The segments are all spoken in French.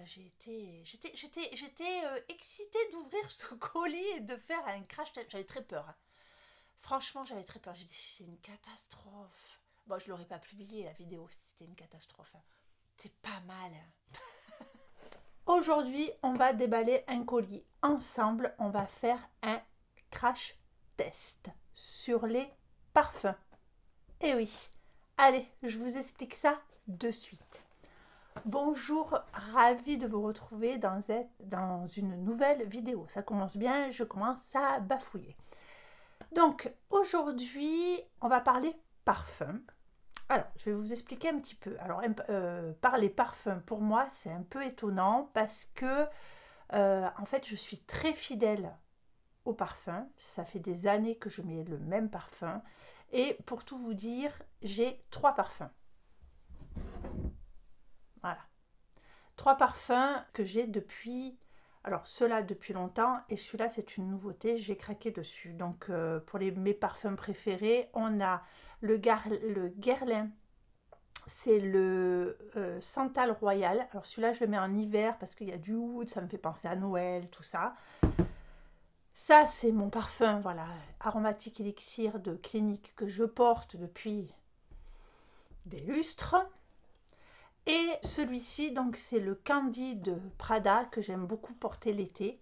j'étais excitée d'ouvrir ce colis et de faire un crash test. J'avais très peur, hein. Franchement, j'avais très peur. J'ai dit, c'est une catastrophe. Bon, je l'aurais pas publié la vidéo si c'était une catastrophe, hein. C'est pas mal, hein. Aujourd'hui, on va déballer un colis. Ensemble, on va faire un crash test sur les parfums. Eh oui. Allez, je vous explique ça de suite. Bonjour, ravie de vous retrouver dans une nouvelle vidéo. Ça commence bien, je commence à bafouiller. Donc, aujourd'hui, on va parler parfum. Alors, je vais vous expliquer un petit peu. Alors, parler parfum, pour moi, c'est un peu étonnant parce que, en fait, je suis très fidèle au parfum. Ça fait des années que je mets le même parfum. Et pour tout vous dire, j'ai 3 parfums. Voilà. 3 parfums que j'ai depuis... Alors, ceux-là depuis longtemps et celui-là, c'est une nouveauté. J'ai craqué dessus. Donc, pour mes parfums préférés, on a le Guerlain. C'est le Santal Royal. Alors, celui-là, je le mets en hiver parce qu'il y a du oud. Ça me fait penser à Noël, tout ça. Ça, c'est mon parfum, voilà, aromatique élixir de Clinique que je porte depuis des lustres. Et celui-ci, donc, c'est le Candy de Prada que j'aime beaucoup porter l'été,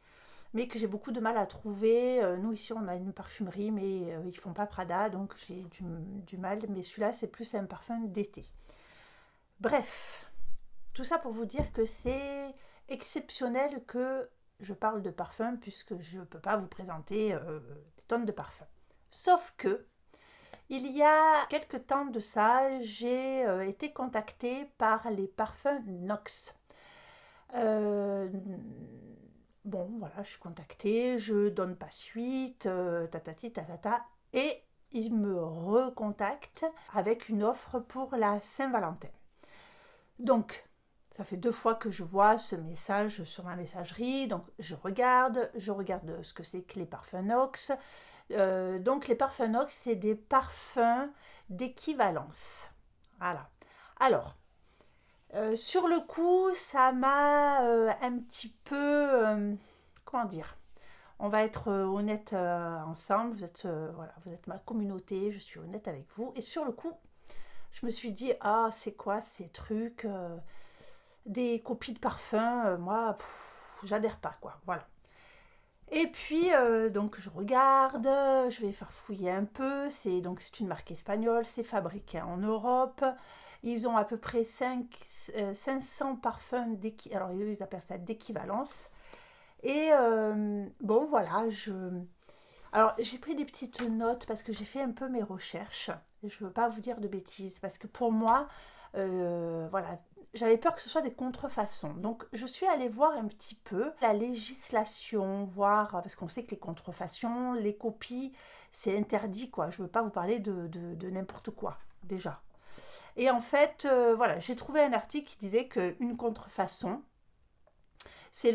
mais que j'ai beaucoup de mal à trouver. Nous, ici, on a une parfumerie, mais ils ne font pas Prada, donc j'ai du mal. Mais celui-là, c'est plus un parfum d'été. Bref, tout ça pour vous dire que c'est exceptionnel que je parle de parfum, puisque je ne peux pas vous présenter des tonnes de parfums. Sauf que, il y a quelque temps de ça, j'ai été contactée par les parfums Nox. Bon, voilà, je suis contactée, je donne pas suite, tatati tatata, et ils me recontactent avec une offre pour la Saint-Valentin. Donc, ça fait 2 fois que je vois ce message sur ma messagerie, donc je regarde ce que c'est que les parfums Nox. Donc les parfums Nox, c'est des parfums d'équivalence. Voilà. Alors, sur le coup, ça m'a un petit peu... comment dire? On va être honnête ensemble. Voilà, vous êtes ma communauté, je suis honnête avec vous. Et sur le coup, je me suis dit, ah, c'est quoi ces trucs des copies de parfums, moi, j'adhère pas, quoi. Voilà. Et puis, donc, je regarde, je vais faire fouiller un peu. C'est une marque espagnole, c'est fabriqué en Europe. Ils ont à peu près 500 parfums alors eux, ils appellent ça d'équivalence. Et bon, voilà, alors, j'ai pris des petites notes parce que j'ai fait un peu mes recherches. Et je ne veux pas vous dire de bêtises parce que pour moi, voilà, j'avais peur que ce soit des contrefaçons. Donc, je suis allée voir un petit peu la législation, voir, parce qu'on sait que les contrefaçons, les copies, c'est interdit, quoi. Je ne veux pas vous parler de n'importe quoi, déjà. Et en fait, voilà, j'ai trouvé un article qui disait qu'une contrefaçon, c'est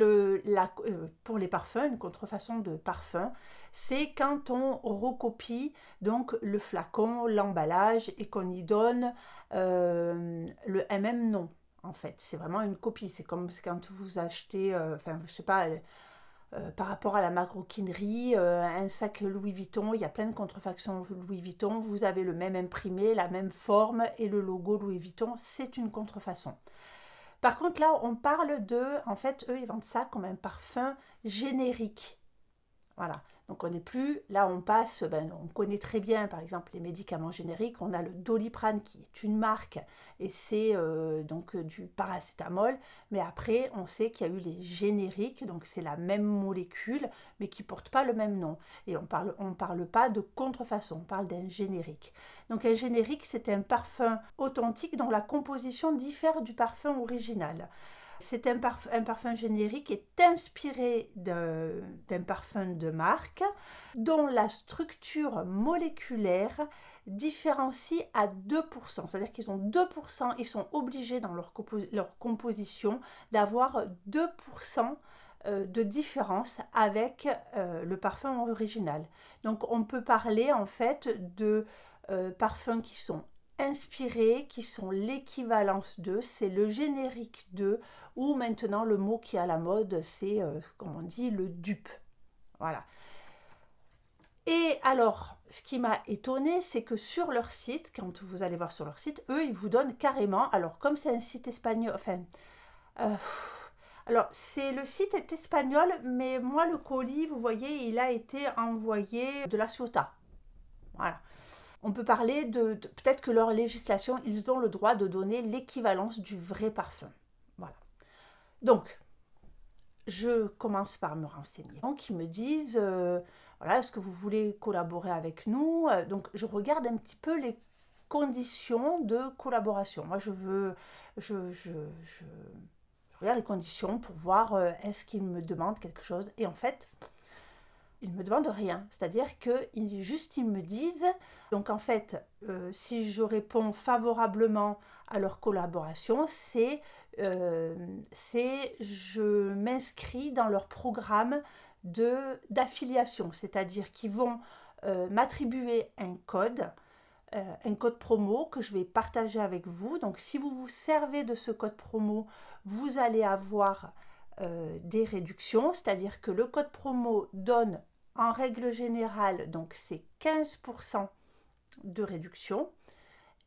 pour les parfums, une contrefaçon de parfum, c'est quand on recopie donc le flacon, l'emballage et qu'on y donne un même nom. En fait, c'est vraiment une copie. C'est comme quand vous achetez, je sais pas, par rapport à la maroquinerie, un sac Louis Vuitton, il y a plein de contrefaçons Louis Vuitton. Vous avez le même imprimé, la même forme et le logo Louis Vuitton, c'est une contrefaçon. Par contre, là, on parle en fait, eux, ils vendent ça comme un parfum générique. Voilà. Donc, on n'est plus, là, on passe, on connaît très bien, par exemple, les médicaments génériques. On a le Doliprane qui est une marque et c'est du paracétamol. Mais après, on sait qu'il y a eu les génériques, donc c'est la même molécule, mais qui ne portent pas le même nom. Et on parle pas de contrefaçon, on parle d'un générique. Donc, un générique, c'est un parfum authentique dont la composition diffère du parfum original. C'est un parfum générique est inspiré d'un parfum de marque dont la structure moléculaire différencie à 2%. C'est-à-dire qu'ils ont 2%, ils sont obligés dans leur composition d'avoir 2% de différence avec le parfum original. Donc on peut parler en fait de parfums qui sont inspirés, qui sont l'équivalence d'eux, c'est le générique d'eux, ou maintenant le mot qui est à la mode, c'est, comme on dit, le dupe. Voilà. Et alors, ce qui m'a étonnée, c'est que sur leur site, quand vous allez voir sur leur site, eux, ils vous donnent carrément, alors comme c'est un site espagnol, enfin, alors le site est espagnol, mais moi le colis, vous voyez, il a été envoyé de la Ciotat. Voilà. On peut parler peut-être que leur législation, ils ont le droit de donner l'équivalence du vrai parfum. Voilà. Donc, je commence par me renseigner. Donc, ils me disent, voilà, est-ce que vous voulez collaborer avec nous? Donc, je regarde un petit peu les conditions de collaboration. Moi, je regarde les conditions pour voir est-ce qu'ils me demandent quelque chose. Et en fait, ils ne me demandent rien. C'est-à-dire qu'ils me disent, donc en fait, si je réponds favorablement à leur collaboration, c'est je m'inscris dans leur programme d'affiliation. C'est-à-dire qu'ils vont m'attribuer un code promo que je vais partager avec vous. Donc si vous vous servez de ce code promo, vous allez avoir des réductions, c'est-à-dire que le code promo donne en règle générale, donc c'est 15% de réduction.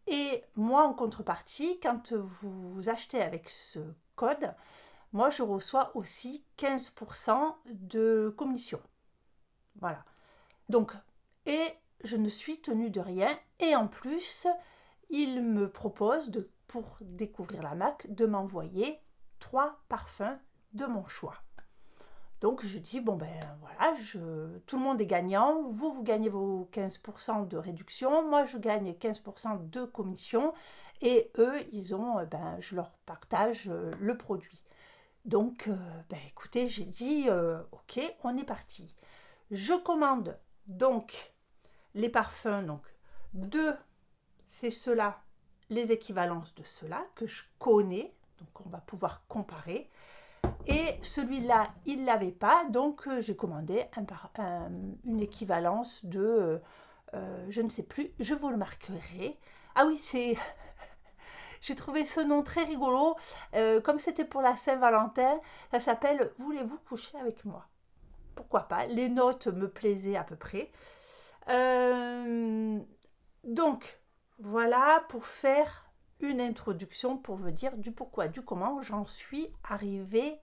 Et moi, en contrepartie, quand vous achetez avec ce code, moi, je reçois aussi 15% de commission. Voilà. Donc, et je ne suis tenue de rien. Et en plus, il me propose, pour découvrir la marque, de m'envoyer 3 parfums de mon choix. Donc je dis, bon ben voilà, tout le monde est gagnant, vous gagnez vos 15% de réduction, moi je gagne 15% de commission, et eux, ils ont, je leur partage le produit. Donc, écoutez, j'ai dit, ok, on est parti. Je commande donc les parfums, donc c'est ceux-là, les équivalences de ceux-là que je connais, donc on va pouvoir comparer. Et celui-là, il ne l'avait pas, donc j'ai commandé une équivalence de, je ne sais plus, je vous le marquerai. Ah oui, j'ai trouvé ce nom très rigolo, comme c'était pour la Saint-Valentin, ça s'appelle « Voulez-vous coucher avec moi ?» Pourquoi pas, les notes me plaisaient à peu près. Donc, voilà pour faire une introduction, pour vous dire du pourquoi, du comment j'en suis arrivée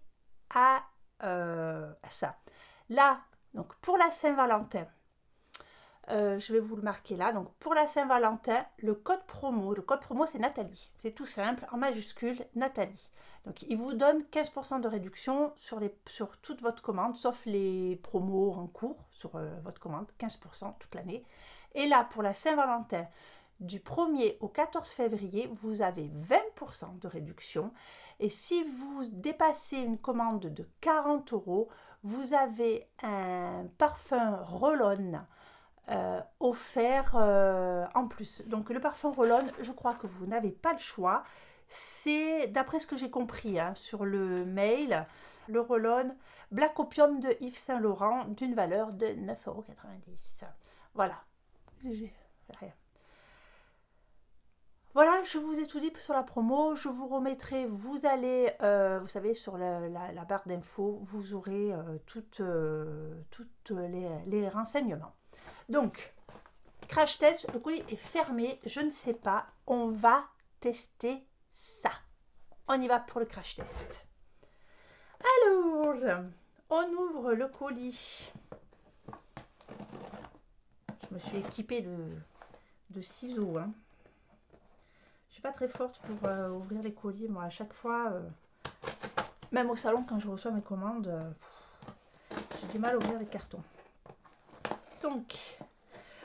à ça. Là, donc pour la Saint-Valentin, je vais vous le marquer là. Donc pour la Saint-Valentin, le code promo c'est Nathalie. C'est tout simple, en majuscule, Nathalie. Donc il vous donne 15% de réduction sur toute votre commande, sauf les promos en cours sur votre commande, 15% toute l'année. Et là, pour la Saint-Valentin, du 1er au 14 février, vous avez 20% de réduction. Et si vous dépassez une commande de 40 €, vous avez un parfum Roll-On offert en plus. Donc le parfum Roll-On, je crois que vous n'avez pas le choix. C'est, d'après ce que j'ai compris sur le mail, le Roll-On Black Opium de Yves Saint Laurent d'une valeur de 9,90 €. Voilà. Rien. Voilà, je vous ai tout dit sur la promo. Je vous remettrai, vous allez, vous savez, sur la barre d'infos, vous aurez toutes les renseignements. Donc, crash test, le colis est fermé, je ne sais pas, on va tester ça. On y va pour le crash test. Alors, on ouvre le colis. Je me suis équipée de ciseaux. Je suis pas très forte pour ouvrir les colis. Moi, à chaque fois, même au salon, quand je reçois mes commandes, j'ai du mal à ouvrir les cartons. Donc,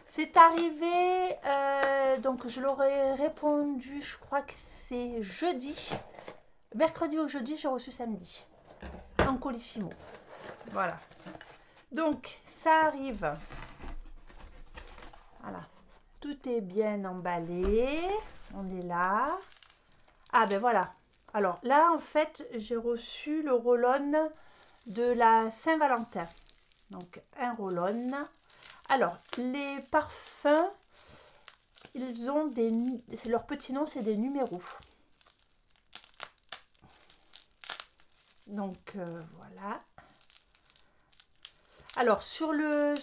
c'est arrivé, donc je leur ai répondu, je crois que c'est jeudi. Mercredi ou jeudi, j'ai reçu samedi. En colissimo. Voilà. Donc, ça arrive. Voilà. Tout est bien emballé. On est là. Ah ben voilà. Alors là, en fait, j'ai reçu le Roll-On de la Saint-Valentin. Donc, un Roll-On. Alors, les parfums, ils ont leur petit nom, c'est des numéros. Donc voilà. Alors sur le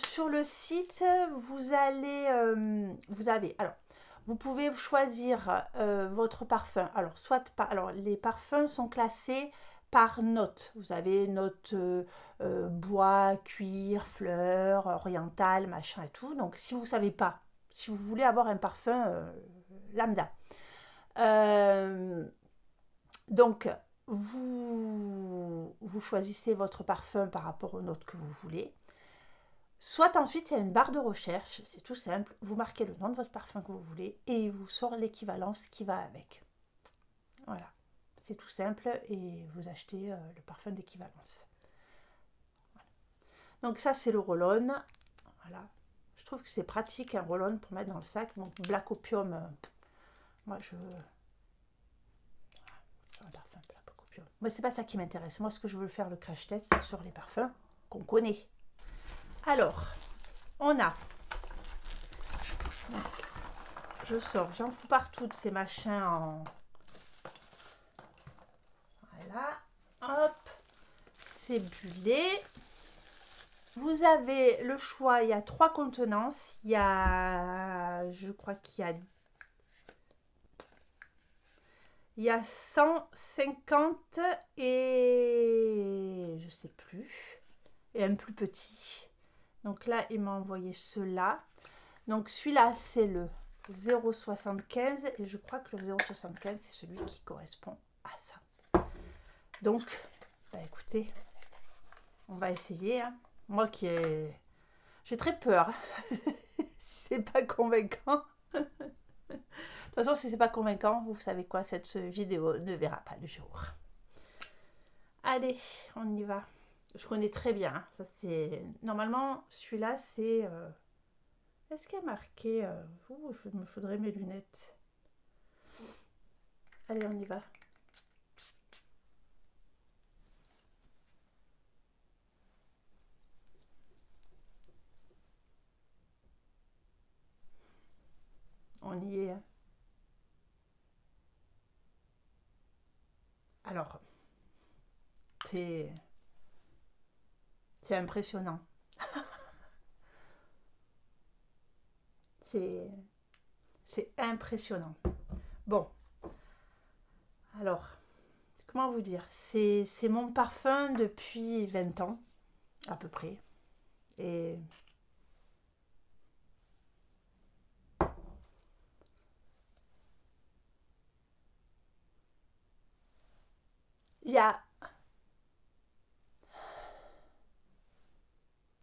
site, vous avez alors vous pouvez choisir votre parfum. Alors les parfums sont classés par notes. Vous avez note bois, cuir, fleurs, oriental, machin et tout. Donc si vous savez pas, si vous voulez avoir un parfum lambda, donc vous choisissez votre parfum par rapport aux notes que vous voulez. Soit ensuite, il y a une barre de recherche, c'est tout simple. Vous marquez le nom de votre parfum que vous voulez et il vous sort l'équivalence qui va avec. Voilà, c'est tout simple et vous achetez le parfum d'équivalence. Voilà. Donc ça, c'est le roll-on. Voilà. Je trouve que c'est pratique un roll-on pour mettre dans le sac. Donc Black Opium, moi je... Un parfum Black Opium. Mais c'est pas ça qui m'intéresse. Moi, ce que je veux faire le crash test, c'est sur les parfums qu'on connaît. Alors, on a... Je sors, j'en fous partout de ces machins en... Voilà, hop, c'est bullé. Vous avez le choix, il y a 3 contenances. Il y a, je crois qu'il y a 150 et je sais plus, et un plus petit. Donc là, il m'a envoyé ceux-là. Donc celui-là, c'est le 0,75 et je crois que le 0,75, c'est celui qui correspond à ça. Donc, bah écoutez, on va essayer. Hein. Moi j'ai très peur. C'est pas convaincant. De toute façon, si c'est pas convaincant, vous savez quoi, cette vidéo ne verra pas le jour. Allez, on y va. Je connais très bien. Hein. Ça c'est normalement celui-là, c'est. Est-ce qu'il y a marqué il me faudrait mes lunettes. Allez, on y va. On y est. Hein. Alors, c'est impressionnant. C'est impressionnant. Bon, alors, comment vous dire, c'est mon parfum depuis 20 ans, à peu près. Et il y a...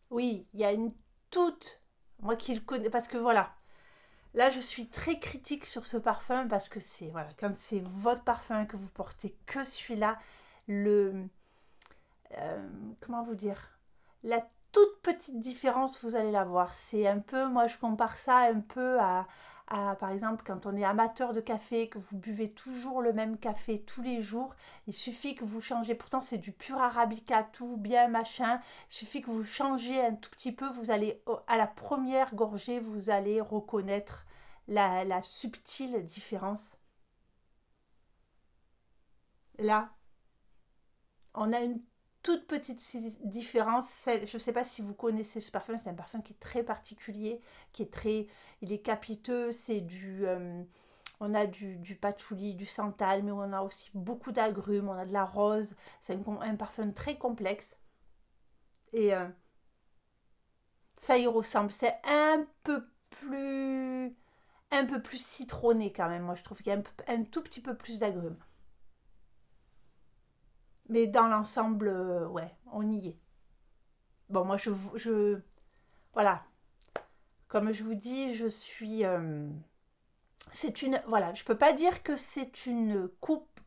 Oui, il y a une toute... Moi qui le connais, parce que voilà, là je suis très critique sur ce parfum parce que c'est, voilà, quand c'est votre parfum que vous portez que celui-là, comment vous dire, la toute petite différence, vous allez la voir. C'est un peu, moi je compare ça un peu par exemple, quand on est amateur de café, que vous buvez toujours le même café tous les jours, il suffit que vous changez, pourtant c'est du pur arabica, tout bien machin, il suffit que vous changez un tout petit peu, vous allez, à la première gorgée, vous allez reconnaître la subtile différence. Là, on a une toute petite différence. Je ne sais pas si vous connaissez ce parfum, c'est un parfum qui est très particulier, il est capiteux, c'est on a du patchouli, du santal, mais on a aussi beaucoup d'agrumes, on a de la rose. C'est un parfum très complexe. Et ça y ressemble. C'est un peu plus citronné quand même. Moi, je trouve qu'il y a un tout petit peu plus d'agrumes. Mais dans l'ensemble, ouais, on y est. Bon, moi, voilà. Comme je vous dis, je suis... c'est une... Voilà, je peux pas dire que c'est une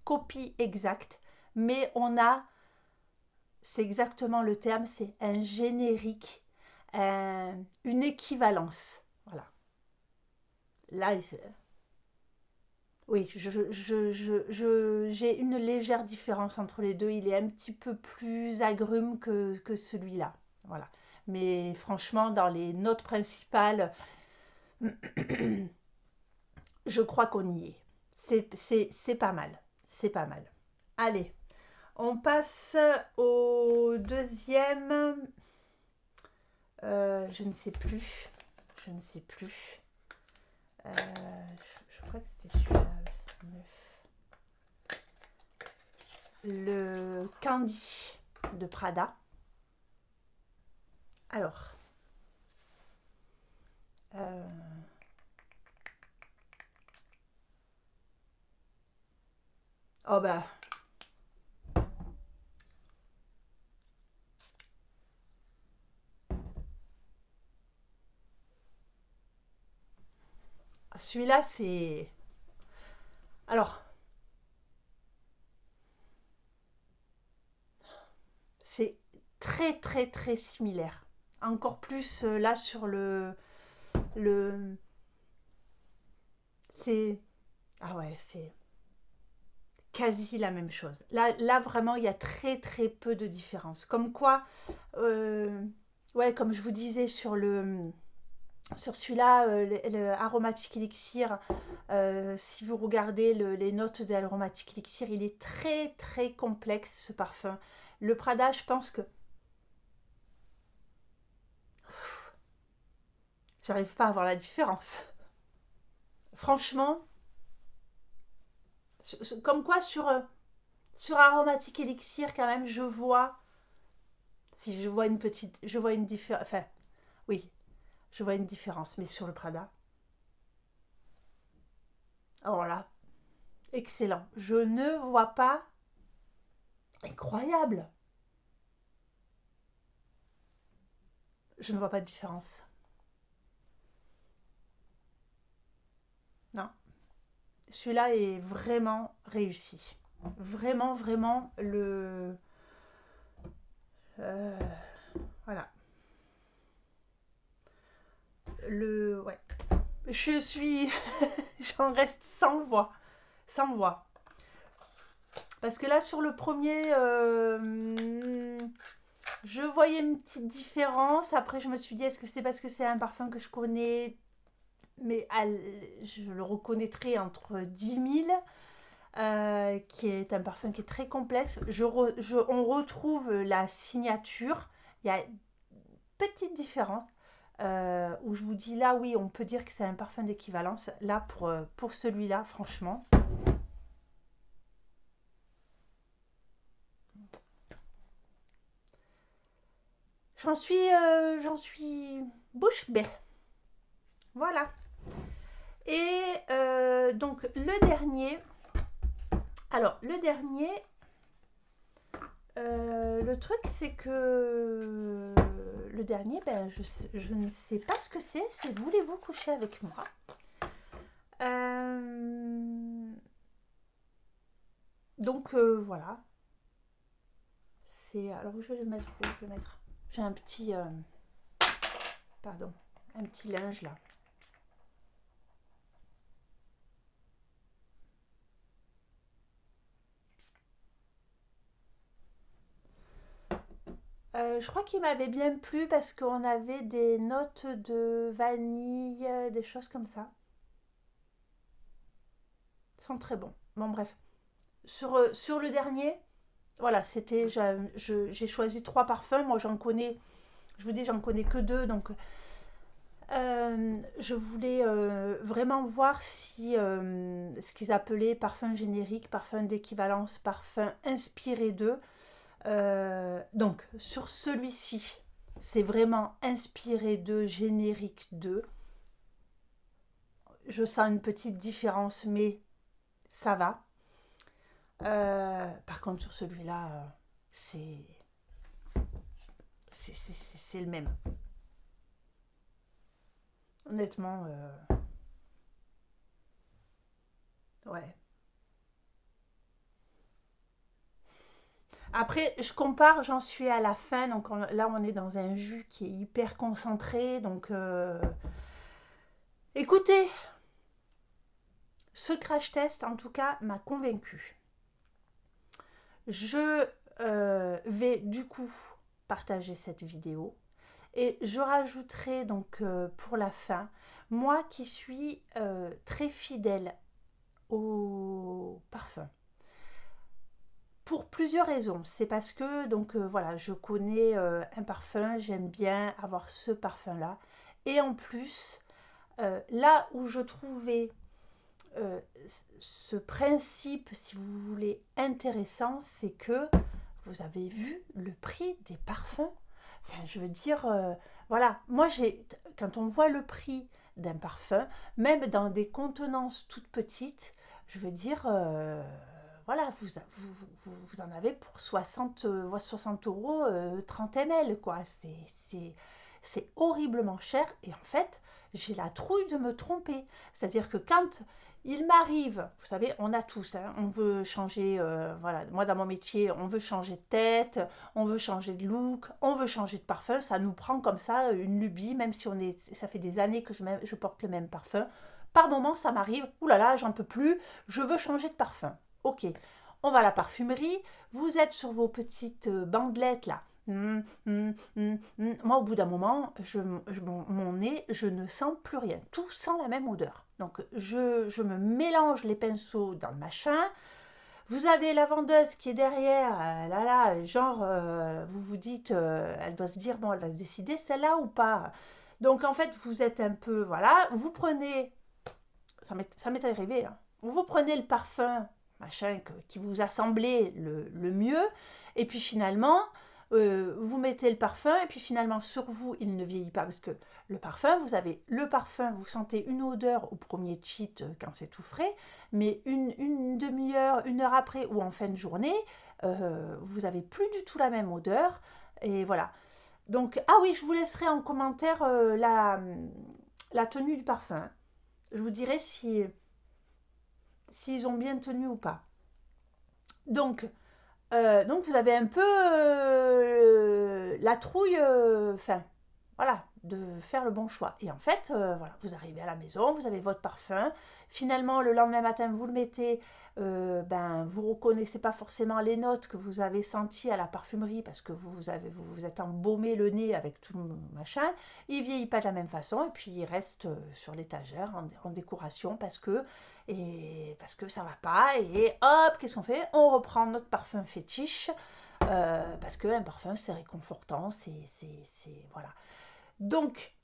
copie exacte, mais c'est exactement le terme, c'est un générique, une équivalence. Voilà. Là, oui, j'ai une légère différence entre les deux. Il est un petit peu plus agrume que celui-là. Voilà. Mais franchement, dans les notes principales, je crois qu'on y est. C'est pas mal. C'est pas mal. Allez, on passe au deuxième. Je ne sais plus. Je ne sais plus. Je crois que c'était celui-là. Le Candy de Prada. Alors. Oh bah. Celui-là, c'est... Alors, c'est très, très, très similaire. Encore plus là sur le... C'est... Ah ouais, c'est quasi la même chose. Là, vraiment, il y a très, très peu de différence. Comme quoi, ouais, comme je vous disais sur celui-là, le Aromatic Elixir, si vous regardez les notes de l'Aromatic Elixir, il est très très complexe ce parfum. Le Prada, je pense que j'arrive pas à voir la différence. Franchement, comme quoi sur Aromatic Elixir, quand même, je vois, si je vois une petite, je vois une différence, enfin, oui, je vois une différence, mais sur le Prada, alors là, excellent. Je ne vois pas, incroyable, je ne vois pas de différence. Non, celui-là est vraiment réussi. Vraiment, vraiment, euh, voilà. Ouais. Je suis... J'en reste sans voix. Sans voix. Parce que là, sur le premier, je voyais une petite différence. Après, je me suis dit, est-ce que c'est parce que c'est un parfum que je connais, mais je le reconnaîtrai entre 10 000, qui est un parfum qui est très complexe. On retrouve la signature. Il y a une petite différence. Où je vous dis là, oui, on peut dire que c'est un parfum d'équivalence. Là, pour celui-là, franchement, j'en suis bouche bée. Voilà. Et donc, le dernier. Alors, le dernier, le truc, c'est que le dernier, ben, je ne sais pas ce que c'est. C'est voulez-vous coucher avec moi? Donc, voilà. Alors, où je vais le mettre? Où je vais le mettre? J'ai un petit... pardon. Un petit linge, là. Je crois qu'il m'avait bien plu parce qu'on avait des notes de vanille, des choses comme ça. Ils sont très bons. Bon, bref. Sur le dernier, voilà, j'ai choisi 3 parfums. Moi, j'en connais, je vous dis, j'en connais que 2. Donc, je voulais vraiment voir si ce qu'ils appelaient parfum générique, parfum d'équivalence, parfum inspiré d'eux. Donc, sur celui-ci, c'est vraiment inspiré de générique 2. Je sens une petite différence, mais ça va. Par contre, sur celui-là, c'est le même. Honnêtement, ouais. Après, je compare, j'en suis à la fin. Donc là, on est dans un jus qui est hyper concentré. Donc, écoutez, ce crash test, en tout cas, m'a convaincu. Je vais du coup partager cette vidéo Et je rajouterai donc pour la fin, moi qui suis très fidèle au parfum. Pour plusieurs raisons. C'est parce que donc voilà, je connais un parfum, j'aime bien avoir ce parfum-là. Et en plus, là où je trouvais euh, ce principe, si vous voulez, intéressant, c'est que vous avez vu le prix des parfums. Enfin, je veux dire, voilà, moi quand on voit le prix d'un parfum, même dans des contenances toutes petites, je veux dire, voilà, vous en avez pour 60 euros, 30 ml, quoi. C'est horriblement cher et en fait, j'ai la trouille de me tromper. C'est-à-dire que quand il m'arrive, vous savez, on a tous, hein, on veut changer, voilà, moi dans mon métier, on veut changer de tête, on veut changer de look, on veut changer de parfum, ça nous prend comme ça une lubie, même si ça fait des années que je porte le même parfum. Par moment, ça m'arrive, oulala, j'en peux plus, je veux changer de parfum. Ok, on va à la parfumerie, vous êtes sur vos petites bandelettes là. Moi, au bout d'un moment, mon nez, je ne sens plus rien. Tout sent la même odeur. Donc, je me mélange les pinceaux dans le machin. Vous avez la vendeuse qui est derrière, genre, vous vous dites, elle doit se dire, bon, elle va se décider celle-là ou pas. Donc, en fait, vous êtes un peu, voilà, vous prenez, ça m'est arrivé, hein. Vous prenez le parfum, machin, qui vous a semblé le mieux, et puis finalement, vous mettez le parfum, et puis finalement, sur vous, il ne vieillit pas, parce que le parfum, vous avez le parfum, vous sentez une odeur au premier cheat quand c'est tout frais, mais une demi-heure, une heure après, ou en fin de journée, vous n'avez plus du tout la même odeur, et voilà. Donc, ah oui, je vous laisserai en commentaire la tenue du parfum. Je vous dirai s'ils ont bien tenu ou pas. Donc vous avez un peu la trouille, enfin, voilà, de faire le bon choix. Et en fait, voilà, vous arrivez à la maison, vous avez votre parfum. Finalement, le lendemain matin, vous le mettez. Vous reconnaissez pas forcément les notes que vous avez senties à la parfumerie parce que vous êtes embaumé le nez avec tout le machin. Il vieillit pas de la même façon et puis il reste sur l'étagère en décoration parce que ça va pas. Et hop, qu'est-ce qu'on fait? On reprend notre parfum fétiche parce qu'un parfum c'est réconfortant, voilà. Donc,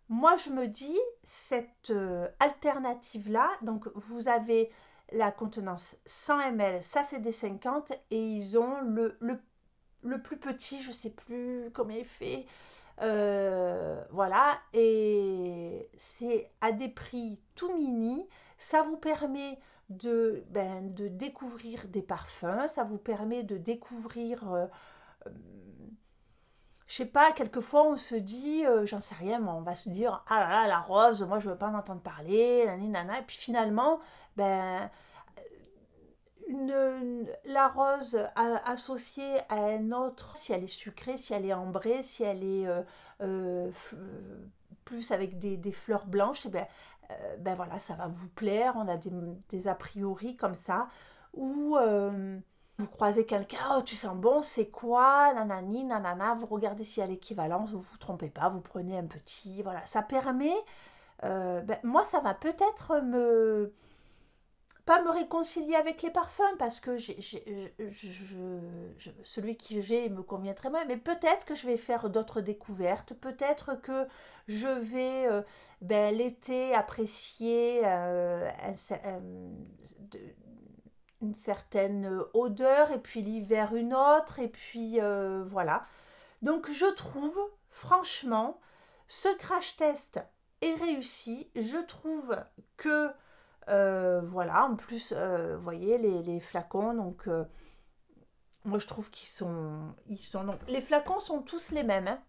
moi, je me dis, cette alternative-là, donc vous avez la contenance 100 ml, ça c'est des 50, et ils ont le plus petit, je sais plus comment il fait, voilà, et c'est à des prix tout mini, ça vous permet de découvrir des parfums, ça vous permet de découvrir je sais pas, quelquefois on se dit, j'en sais rien, moi, on va se dire, ah là là, la rose, moi je veux pas en entendre parler, nani nana, et puis finalement, ben, la rose associée à un autre, si elle est sucrée, si elle est ambrée, si elle est euh, plus avec des fleurs blanches, et ben voilà, ça va vous plaire, on a des a priori comme ça, ou vous croisez quelqu'un, oh tu sens bon, c'est quoi, nanani, nanana, vous regardez s'il y a l'équivalence, vous vous trompez pas, vous prenez un petit, voilà, ça permet, moi ça va peut-être pas me réconcilier avec les parfums parce que celui que j'ai me convient très bien, mais peut-être que je vais faire d'autres découvertes, peut-être que je vais l'été apprécier une certaine odeur et puis l'hiver une autre et puis voilà. Donc je trouve franchement ce crash test est réussi. Je trouve que voilà, en plus, vous voyez les flacons, donc moi je trouve donc, les flacons sont tous les mêmes, hein.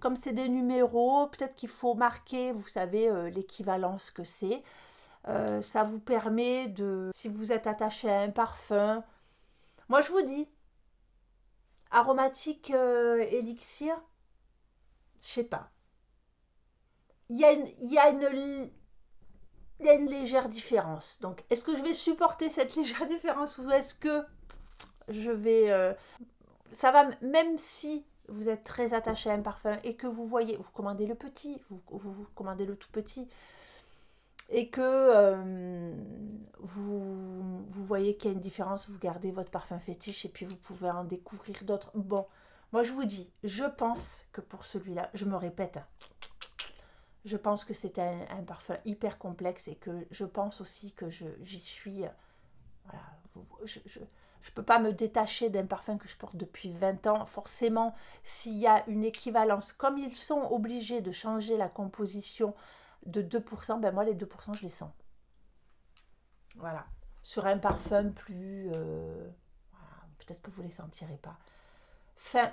Comme c'est des numéros, peut-être qu'il faut marquer, vous savez, l'équivalence que c'est. Ça vous permet si vous êtes attaché à un parfum, moi je vous dis, aromatique élixir, je sais pas. Il y a une légère différence. Donc, est-ce que je vais supporter cette légère différence ou est-ce que je vais... ça va, même si vous êtes très attaché à un parfum et que vous voyez, vous commandez le petit, vous commandez le tout petit, et que vous voyez qu'il y a une différence, vous gardez votre parfum fétiche et puis vous pouvez en découvrir d'autres. Bon, moi je vous dis, je pense que pour celui-là, je me répète, je pense que c'est un parfum hyper complexe et que je pense aussi que j'y suis, voilà, je ne peux pas me détacher d'un parfum que je porte depuis 20 ans. Forcément, s'il y a une équivalence, comme ils sont obligés de changer la composition de 2%, ben moi les 2% je les sens. Voilà. Sur un parfum plus... voilà, peut-être que vous ne les sentirez pas. Enfin,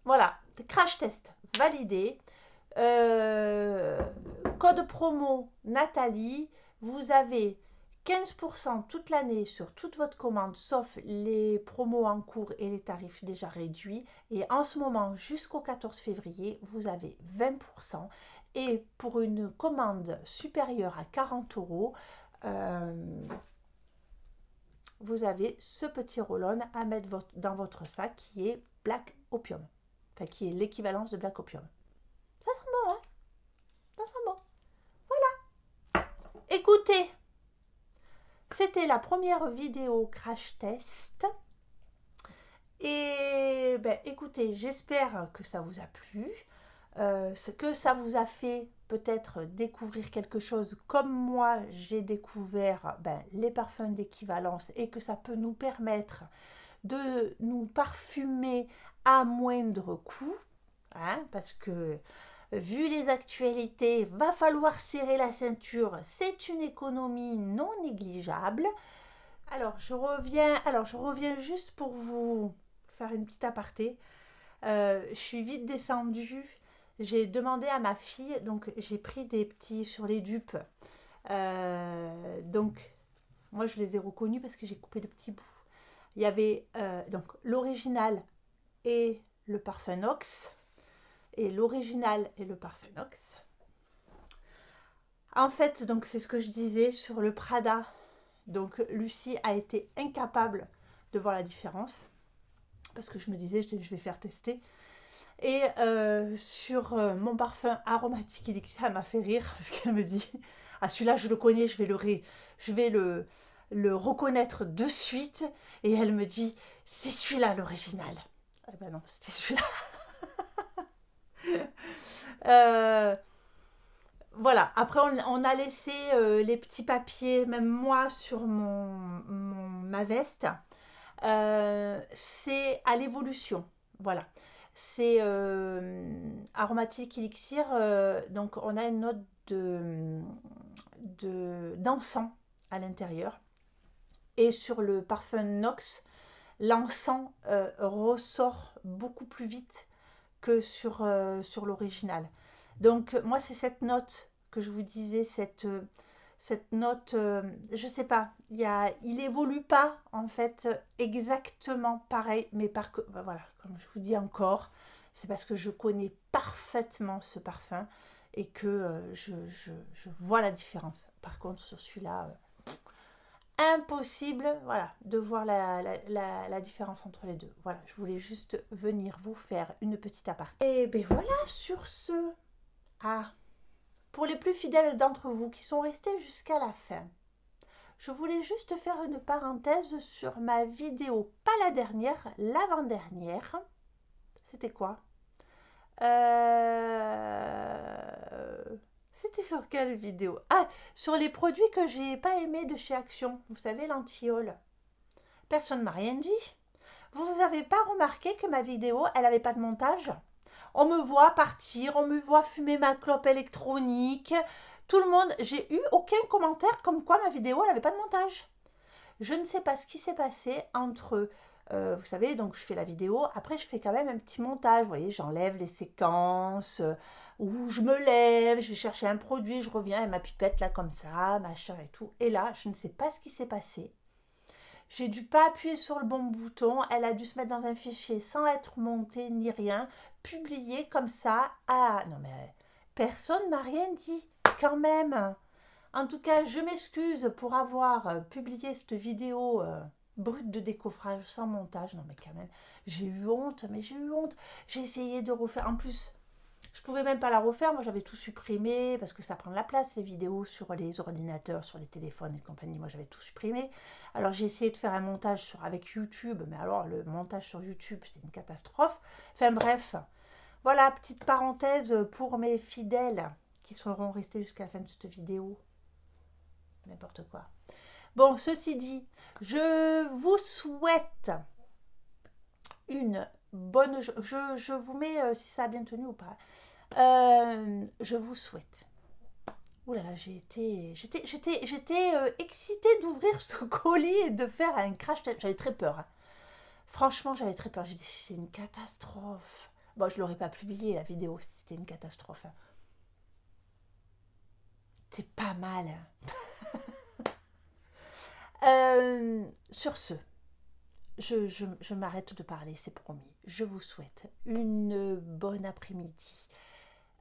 voilà. Crash test validé. Code promo Nathalie. Vous avez 15% toute l'année sur toute votre commande, sauf les promos en cours et les tarifs déjà réduits. Et en ce moment, jusqu'au 14 février, vous avez 20%. Et pour une commande supérieure à 40 €, vous avez ce petit roll-on à mettre dans votre sac qui est Black Opium. Enfin, qui est l'équivalence de Black Opium. Ça sent bon, hein? Ça sent bon. Voilà. Écoutez, c'était la première vidéo crash test. Et ben, écoutez, j'espère que ça vous a plu. Que ça vous a fait peut-être découvrir quelque chose comme moi j'ai découvert les parfums d'équivalence et que ça peut nous permettre de nous parfumer à moindre coût, hein, parce que vu les actualités, va falloir serrer la ceinture, c'est une économie non négligeable. Alors je reviens juste pour vous faire une petite aparté. Je suis vite descendue. J'ai demandé à ma fille, donc j'ai pris des petits sur les dupes. Donc, moi je les ai reconnus parce que j'ai coupé le petit bout. Il y avait donc l'original et le parfum Nox. Et l'original et le parfum Nox. En fait, donc c'est ce que je disais sur le Prada. Donc Lucie a été incapable de voir la différence. Parce que je me disais, je vais faire tester. Et sur mon parfum aromatique Elixir, elle m'a fait rire parce qu'elle me dit ah, celui-là je le connais, je vais le reconnaître de suite. Et elle me dit c'est celui-là l'original. Eh ben non, c'était celui-là. Voilà, après on a laissé les petits papiers, même moi sur ma veste. C'est à l'évolution, voilà. C'est aromatique Elixir, donc on a une note d'encens à l'intérieur. Et sur le parfum Nox, l'encens ressort beaucoup plus vite que sur l'original. Donc moi c'est cette note que je vous disais, cette note, je sais pas, il évolue pas en fait exactement pareil, mais voilà, comme je vous dis encore, c'est parce que je connais parfaitement ce parfum et que je vois la différence. Par contre sur celui-là, impossible, voilà, de voir la différence entre les deux. Voilà, je voulais juste venir vous faire une petite aparté. Et ben voilà, sur ce, pour les plus fidèles d'entre vous qui sont restés jusqu'à la fin, je voulais juste faire une parenthèse sur ma vidéo, pas la dernière, l'avant-dernière. C'était quoi? C'était sur quelle vidéo? Ah, sur les produits que j'ai pas aimés de chez Action. Vous savez, l'antiol. Personne ne m'a rien dit. Vous n'avez pas remarqué que ma vidéo, elle n'avait pas de montage? On me voit partir, on me voit fumer ma clope électronique. Tout le monde, j'ai eu aucun commentaire comme quoi ma vidéo, elle n'avait pas de montage. Je ne sais pas ce qui s'est passé entre, vous savez, donc je fais la vidéo, après je fais quand même un petit montage, vous voyez, j'enlève les séquences où je me lève, je vais chercher un produit, je reviens avec ma pipette là comme ça, machin et tout. Et là, je ne sais pas ce qui s'est passé. J'ai dû pas appuyer sur le bon bouton, elle a dû se mettre dans un fichier sans être montée ni rien, publié comme ça. Ah non mais personne m'a rien dit quand même. En tout cas, je m'excuse pour avoir publié cette vidéo brute de décoffrage sans montage. Non mais quand même, J'ai eu honte, mais j'ai eu honte. J'ai essayé de refaire. En plus, je pouvais même pas la refaire. Moi, j'avais tout supprimé parce que ça prend de la place, les vidéos sur les ordinateurs, sur les téléphones et compagnie. Moi, j'avais tout supprimé. Alors, j'ai essayé de faire un montage avec YouTube. Mais alors, le montage sur YouTube, c'est une catastrophe. Enfin, bref. Voilà, petite parenthèse pour mes fidèles qui seront restés jusqu'à la fin de cette vidéo. N'importe quoi. Bon, ceci dit, je vous souhaite une bonne... Je vous mets si ça a bien tenu ou pas. Je vous souhaite. Ouh là là, j'étais excitée d'ouvrir ce colis et de faire un crash test. J'avais très peur. Hein. Franchement, j'avais très peur. J'ai dit, c'est une catastrophe. Bon, je ne l'aurais pas publié la vidéo si c'était une catastrophe. Hein. C'est pas mal. Sur ce, je m'arrête de parler, c'est promis. Je vous souhaite une bonne après-midi.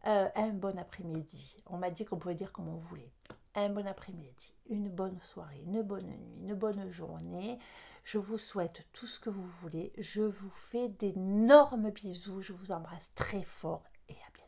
Un bon après-midi. On m'a dit qu'on pouvait dire comme on voulait. Un bon après-midi, une bonne soirée, une bonne nuit, une bonne journée. Je vous souhaite tout ce que vous voulez. Je vous fais d'énormes bisous. Je vous embrasse très fort et à bientôt.